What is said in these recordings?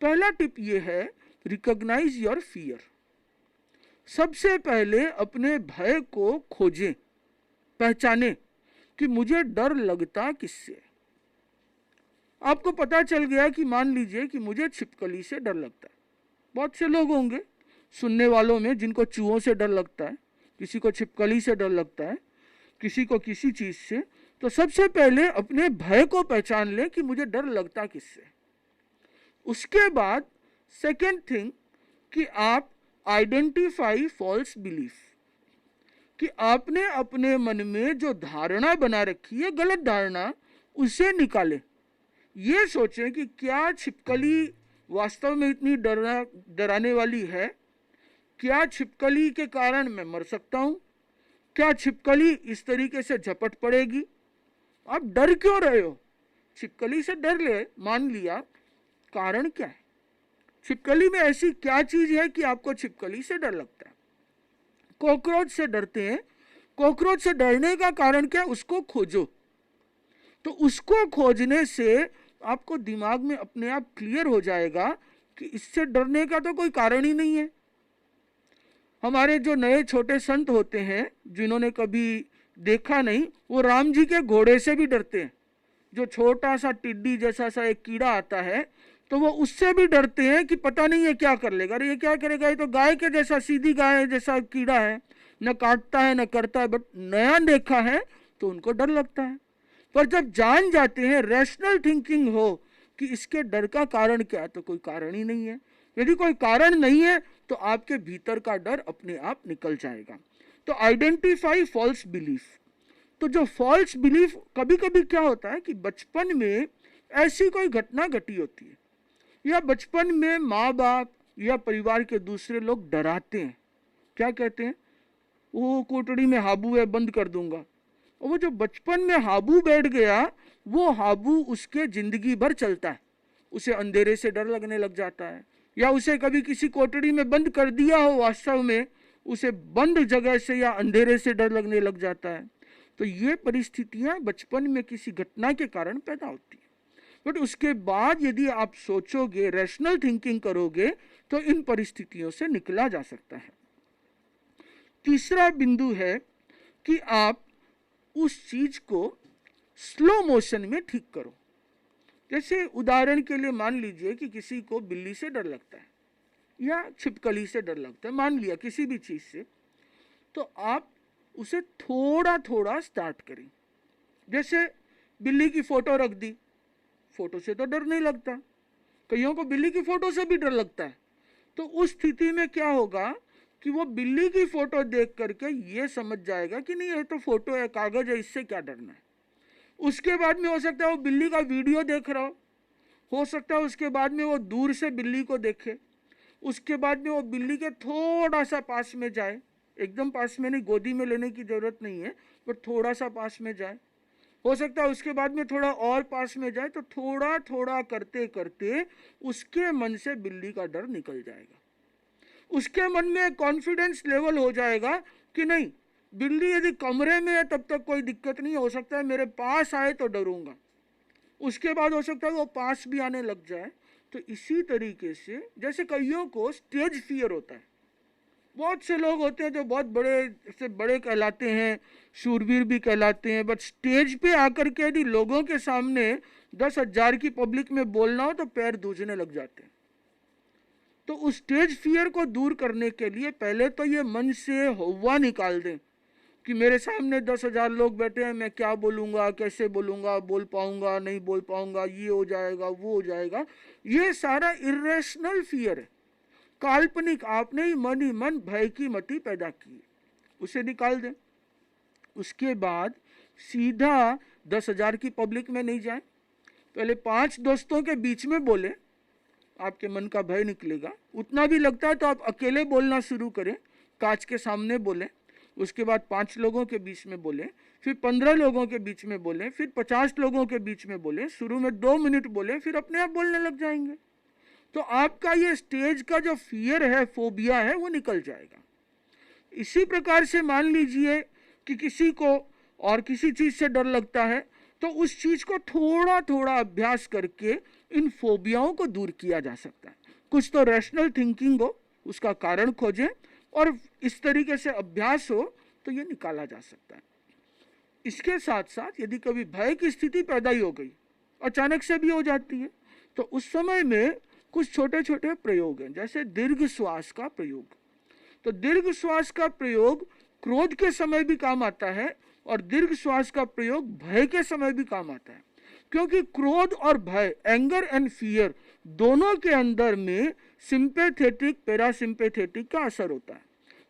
पहला टिप ये है, रिकॉग्नाइज योर फियर। सबसे पहले अपने भय को खोजें, पहचाने कि मुझे डर लगता किससे। आपको पता चल गया कि मान लीजिए कि मुझे छिपकली से डर लगता है। बहुत से लोग होंगे सुनने वालों में जिनको चूहों से डर लगता है, किसी को छिपकली से डर लगता है, किसी को किसी चीज से। तो सबसे पहले अपने भय को पहचान लें कि मुझे डर लगता किससे। उसके बाद सेकेंड थिंग कि आप आइडेंटिफाई फॉल्स बिलीफ, कि आपने अपने मन में जो धारणा बना रखी है, गलत धारणा, उसे निकालें। ये सोचें कि क्या छिपकली वास्तव में इतनी डराने वाली है? क्या छिपकली के कारण मैं मर सकता हूं? क्या छिपकली इस तरीके से झपट पड़ेगी? आप डर क्यों रहे हो? छिपकली से डर ले, मान लिया, कारण क्या है? छिपकली में ऐसी क्या चीज है कि आपको छिपकली से डर लगता है? कॉकरोच से डरते हैं, कॉकरोच से डरने का कारण क्या है? उसको खोजो। तो उसको खोजने से आपको दिमाग में अपने आप क्लियर हो जाएगा कि इससे डरने का तो कोई कारण ही नहीं है। हमारे जो नए छोटे संत होते हैं जिन्होंने कभी देखा नहीं, वो राम जी के घोड़े से भी डरते हैं। जो छोटा सा टिड्डी जैसा सा एक कीड़ा आता है, तो वो उससे भी डरते हैं कि पता नहीं ये क्या कर लेगा, अरे ये क्या करेगा, ये तो गाय के जैसा, सीधी गाय जैसा कीड़ा है, न काटता है न करता है, बट नया देखा है तो उनको डर लगता है। पर जब जान जाते हैं, रैशनल थिंकिंग हो कि इसके डर का कारण क्या है, तो कोई कारण ही नहीं है। यदि कोई कारण नहीं है तो आपके भीतर का डर अपने आप निकल जाएगा। तो आइडेंटिफाई फॉल्स बिलीफ। तो जो फॉल्स बिलीफ, कभी कभी क्या होता है कि बचपन में ऐसी कोई घटना घटी होती है, या बचपन में माँ बाप या परिवार के दूसरे लोग डराते हैं। क्या कहते हैं? वो कोठड़ी में हाबू है, बंद कर दूंगा। और वो जो बचपन में हाबू बैठ गया, वो हाबू उसके जिंदगी भर चलता है। उसे अंधेरे से डर लगने लग जाता है, या उसे कभी किसी कोठड़ी में बंद कर दिया हो, वास्तव में उसे बंद जगह से या अंधेरे से डर लगने लग जाता है। तो ये परिस्थितियां बचपन में किसी घटना के कारण पैदा होती है। बट उसके बाद यदि आप सोचोगे, रैशनल थिंकिंग करोगे, तो इन परिस्थितियों से निकला जा सकता है। तीसरा बिंदु है कि आप उस चीज को स्लो मोशन में ठीक करो। जैसे उदाहरण के लिए मान लीजिए कि किसी को बिल्ली से डर लगता है या छिपकली से डर लगता है, मान लिया किसी भी चीज से, तो आप उसे थोड़ा थोड़ा स्टार्ट करें। जैसे बिल्ली की फोटो रख दी, फोटो से तो डर नहीं लगता, कईयों को बिल्ली की फोटो से भी डर लगता है। तो उस स्थिति में क्या होगा कि वो बिल्ली की फोटो देख करके ये समझ जाएगा कि नहीं, ये तो फोटो है, कागज है, इससे क्या डरना है। उसके बाद में हो सकता है वो बिल्ली का वीडियो देख रहा हो सकता है उसके बाद में वो दूर से बिल्ली को देखे, उसके बाद में वो बिल्ली के थोड़ा सा पास में जाए, एकदम पास में नहीं, गोदी में लेने की जरूरत नहीं है, पर थोड़ा सा पास में जाए। हो सकता है उसके बाद में थोड़ा और पास में जाए। तो थोड़ा थोड़ा करते करते उसके मन से बिल्ली का डर निकल जाएगा। उसके मन में कॉन्फिडेंस लेवल हो जाएगा कि नहीं, बिल्ली यदि कमरे में है तब तक कोई दिक्कत नहीं, हो सकता है मेरे पास आए तो डरूंगा। उसके बाद हो सकता है वो पास भी आने लग जाए। तो इसी तरीके से, जैसे कईयों को स्टेज फियर होता है, बहुत से लोग होते हैं जो बहुत बड़े से बड़े कहलाते हैं, शूरवीर भी कहलाते हैं, बट स्टेज पे आकर के यदि लोगों के सामने 10,000 की पब्लिक में बोलना हो तो पैर दूझने लग जाते हैं। तो उस स्टेज फियर को दूर करने के लिए पहले तो ये मन से हवा निकाल दें कि मेरे सामने 10,000 लोग बैठे हैं, मैं क्या बोलूँगा, कैसे बोलूँगा, बोल पाऊँगा नहीं बोल पाऊँगा, ये हो जाएगा वो हो जाएगा। ये सारा इरेशनल फियर है, काल्पनिक, आपने ही मन भय की मति पैदा की है, उसे निकाल दें। उसके बाद सीधा 10,000 की पब्लिक में नहीं जाए, पहले 5 दोस्तों के बीच में बोले, आपके मन का भय निकलेगा। उतना भी लगता है तो आप अकेले बोलना शुरू करें, कांच के सामने बोलें, उसके बाद 5 लोगों के बीच में बोलें, फिर 15 लोगों के बीच में बोलें, फिर 50 लोगों के बीच में बोलें। शुरू में 2 मिनट बोलें, फिर अपने आप बोलने लग जाएंगे। तो आपका ये स्टेज का जो फियर है, फोबिया है, वो निकल जाएगा। इसी प्रकार से मान लीजिए कि किसी को और किसी चीज से डर लगता है, तो उस चीज को थोड़ा थोड़ा अभ्यास करके इन फोबियाओं को दूर किया जा सकता है। कुछ तो रैशनल थिंकिंग हो, उसका कारण खोजें, और इस तरीके से अभ्यास हो तो ये निकाला जा सकता है। इसके साथ साथ यदि कभी भय की स्थिति पैदा ही हो गई, अचानक से भी हो जाती है, तो उस समय में कुछ छोटे छोटे प्रयोग हैं, जैसे दीर्घ श्वास का प्रयोग। तो दीर्घ श्वास का प्रयोग क्रोध के समय भी काम आता है और दीर्घ श्वास का प्रयोग भय के समय भी काम आता है, क्योंकि क्रोध और भय, एंगर एंड फियर, दोनों के अंदर में सिंपैथेटिक पैरासिम्पैथेटिक का असर होता है,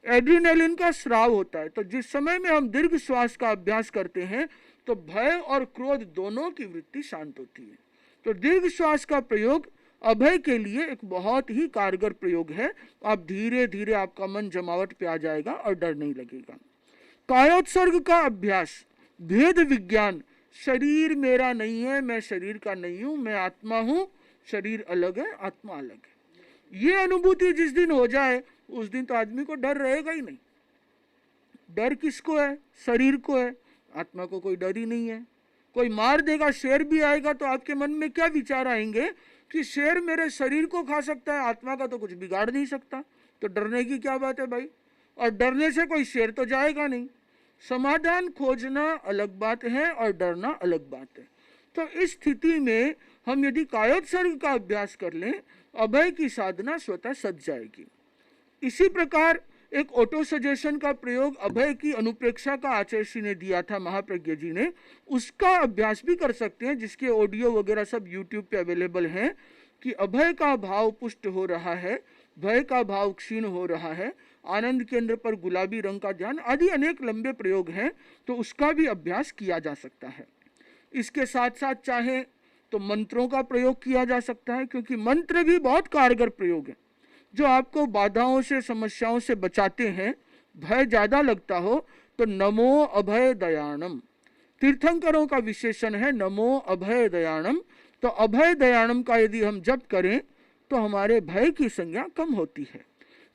एड्रेनालिन का स्राव होता है। तो जिस समय में हम दीर्घ श्वास का अभ्यास करते हैं तो भय और क्रोध दोनों की वृत्ति शांत होती है। तो दीर्घ श्वास का प्रयोग अभय के लिए एक बहुत ही कारगर प्रयोग है। आप धीरे धीरे आपका मन जमावट पे आ जाएगा और डर नहीं लगेगा। कायोत्सर्ग का अभ्यास, भेद विज्ञान, शरीर मेरा नहीं है, मैं शरीर का नहीं हूं, मैं आत्मा हूं, शरीर अलग है, आत्मा अलग है। ये अनुभूति जिस दिन हो जाए उस दिन तो आदमी को डर रहेगा ही नहीं। डर किसको है? शरीर को है, आत्मा को कोई डर ही नहीं है। कोई मार देगा, शेर भी आएगा तो आपके मन में क्या विचार आएंगे कि शेर मेरे शरीर को खा सकता है, आत्मा का तो कुछ बिगाड़ नहीं सकता, तो डरने की क्या बात है भाई। और डरने से कोई शेर तो जाएगा नहीं। समाधान खोजना अलग बात है और डरना अलग बात है। तो इस स्थिति में हम यदि कायोत्सर्ग का अभ्यास कर लें, अभय की साधना स्वतः सज जाएगी। इसी प्रकार एक ऑटो सजेशन का प्रयोग अभय की अनुप्रेक्षा का आचार्य श्री ने दिया था, महाप्रज्ञ जी ने, उसका अभ्यास भी कर सकते हैं, जिसके ऑडियो वगैरह सब यूट्यूब पे अवेलेबल हैं, कि अभय का भाव पुष्ट हो रहा है, भय का भाव क्षीण हो रहा है, आनंद केंद्र पर गुलाबी रंग का ध्यान, आदि अनेक लंबे प्रयोग हैं, तो उसका भी अभ्यास किया जा सकता है। इसके साथ साथ चाहे तो मंत्रों का प्रयोग किया जा सकता है, क्योंकि मंत्र भी बहुत कारगर प्रयोग है जो आपको बाधाओं से, समस्याओं से बचाते हैं। भय ज्यादा लगता हो तो नमो अभय दयाणम, तीर्थंकरों का विशेषण है नमो अभय दयाणम। तो अभय दयाणम का यदि हम जप करें तो हमारे भय की संज्ञा कम होती है।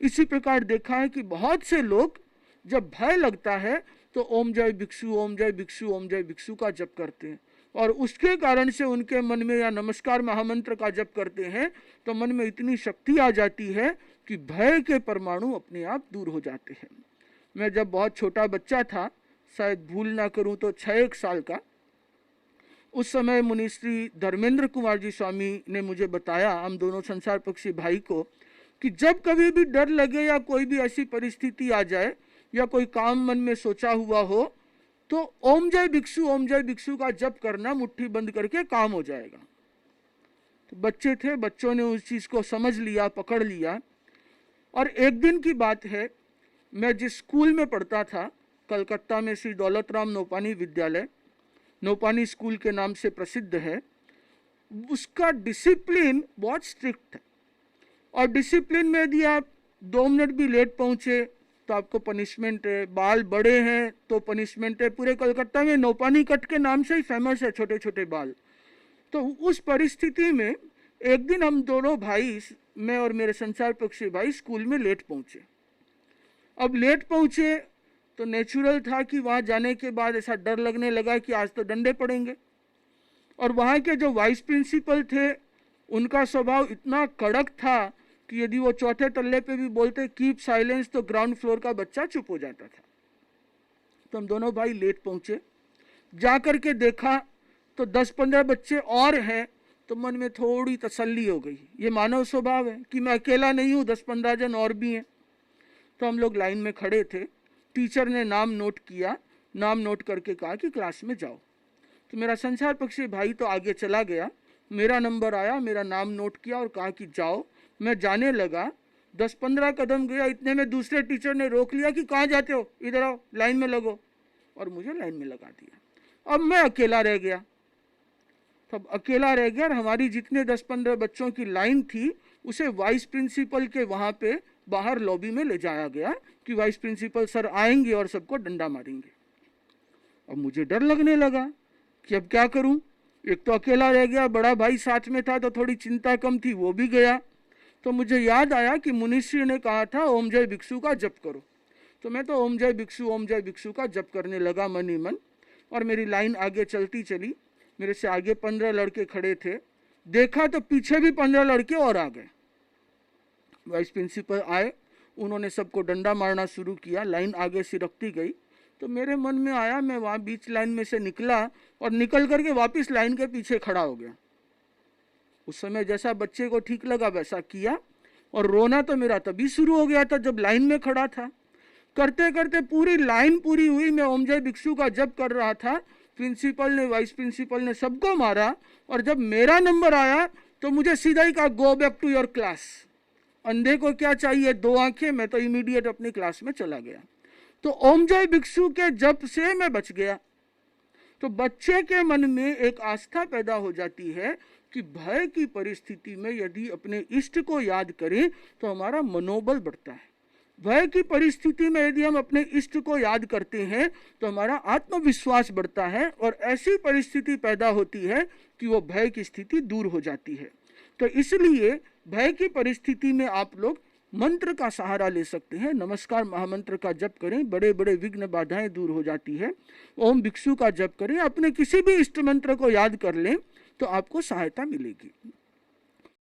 इसी प्रकार देखा है कि बहुत से लोग जब भय लगता है तो ओम जय भिक्षु, ओम जय भिक्षु, ओम जय भिक्षु का जप करते हैं, और उसके कारण से उनके मन में, या नमस्कार महामंत्र का जप करते हैं तो मन में इतनी शक्ति आ जाती है कि भय के परमाणु अपने आप दूर हो जाते हैं। मैं जब बहुत छोटा बच्चा था, शायद भूल ना करूं तो 6-1 साल का, उस समय मुनिश्री धर्मेंद्र कुमार जी स्वामी ने मुझे बताया, हम दोनों संसार पक्षी भाई को, कि जब कभी भी डर लगे या कोई भी ऐसी परिस्थिति आ जाए या कोई काम मन में सोचा हुआ हो तो ओम जय भिक्षु, ओम जय भिक्षु का जप करना, मुट्ठी बंद करके काम हो जाएगा। तो बच्चे थे, बच्चों ने उस चीज को समझ लिया, पकड़ लिया। और एक दिन की बात है, मैं जिस स्कूल में पढ़ता था, कलकत्ता में श्री दौलतराम नौपानी विद्यालय, नौपानी स्कूल के नाम से प्रसिद्ध है, उसका डिसिप्लिन बहुत स्ट्रिक्ट है। और डिसिप्लिन में यदि आप 2 मिनट भी लेट पहुंचे तो आपको पनिशमेंट है, बाल बड़े हैं तो पनिशमेंट है। पूरे कलकत्ता में नौपानी कट के नाम से ही फेमस है छोटे छोटे बाल। तो उस परिस्थिति में एक दिन हम दोनों भाई, मैं और मेरे संसार पक्षी भाई, स्कूल में लेट पहुंचे। अब लेट पहुंचे तो नेचुरल था कि वहां जाने के बाद ऐसा डर लगने लगा कि आज तो डंडे पड़ेंगे। और वहां के जो वाइस प्रिंसिपल थे उनका स्वभाव इतना कड़क था कि यदि वो 4थे तल्ले पे भी बोलते कीप साइलेंस तो ग्राउंड फ्लोर का बच्चा चुप हो जाता था। तो हम दोनों भाई लेट पहुंचे, जाकर के देखा तो 10-15 बच्चे और हैं, तो मन में थोड़ी तसल्ली हो गई। ये मानव स्वभाव है कि मैं अकेला नहीं हूँ, 10-15 जन और भी हैं। तो हम लोग लाइन में खड़े थे, टीचर ने नाम नोट किया, नाम नोट करके कहा कि क्लास में जाओ। तो मेरा संसार पक्षी भाई तो आगे चला गया, मेरा नंबर आया, मेरा नाम नोट किया और कहा कि जाओ। मैं जाने लगा, 10-15 कदम गया, इतने में दूसरे टीचर ने रोक लिया कि कहाँ जाते हो, इधर आओ, लाइन में लगो, और मुझे लाइन में लगा दिया। अब मैं अकेला रह गया। तब अकेला रह गया और हमारी जितने 10-15 बच्चों की लाइन थी उसे वाइस प्रिंसिपल के वहाँ पे बाहर लॉबी में ले जाया गया कि वाइस प्रिंसिपल सर आएंगे और सबको डंडा मारेंगे। अब मुझे डर लगने लगा कि अब क्या करूं, एक तो अकेला रह गया, बड़ा भाई साथ में था तो थोड़ी चिंता कम थी, वो भी गया। तो मुझे याद आया कि मुनिश्री ने कहा था ओम जय भिक्षु का जप करो। तो मैं तो ओम जय भिक्षु, ओम जय भिक्षु का जप करने लगा मन ही मन, और मेरी लाइन आगे चलती चली। मेरे से आगे 15 लड़के खड़े थे, देखा तो पीछे भी 15 लड़के और आ गए। वाइस प्रिंसिपल आए, उन्होंने सबको डंडा मारना शुरू किया, लाइन आगे से रखती गई। तो मेरे मन में आया, मैं वहाँ बीच लाइन में से निकला और निकल करके वापस लाइन के पीछे खड़ा हो गया। उस समय जैसा बच्चे को ठीक लगा वैसा किया, और रोना तो मेरा तभी शुरू हो गया था जब लाइन में खड़ा था। करते करते पूरी लाइन पूरी हुई, मैं ओम जय भिक्षु का जप कर रहा था। प्रिंसिपल ने, वाइस प्रिंसिपल ने सबको मारा, और जब मेरा नंबर आया तो मुझे सीधा ही कहा, go back to your class. अंधे को क्या चाहिए, 2 आंखें। मैं तो इमीडिएट अपनी क्लास में चला गया। तो ओम जय भिक्षु के जप से मैं बच गया। तो बच्चे के मन में एक आस्था पैदा हो जाती है कि भय की परिस्थिति में यदि अपने इष्ट को याद करें तो हमारा मनोबल बढ़ता है। भय की परिस्थिति में यदि हम अपने इष्ट को याद करते हैं तो हमारा आत्मविश्वास बढ़ता है, और ऐसी परिस्थिति पैदा होती है कि वो भय की स्थिति दूर हो जाती है। तो इसलिए भय की परिस्थिति में आप लोग मंत्र का सहारा ले सकते हैं। नमस्कार महामंत्र का जप करें, बड़े बड़े विघ्न बाधाएं दूर हो जाती है। ओम भिक्षु का जप करें, अपने किसी भी इष्ट मंत्र को याद कर लें तो आपको सहायता मिलेगी।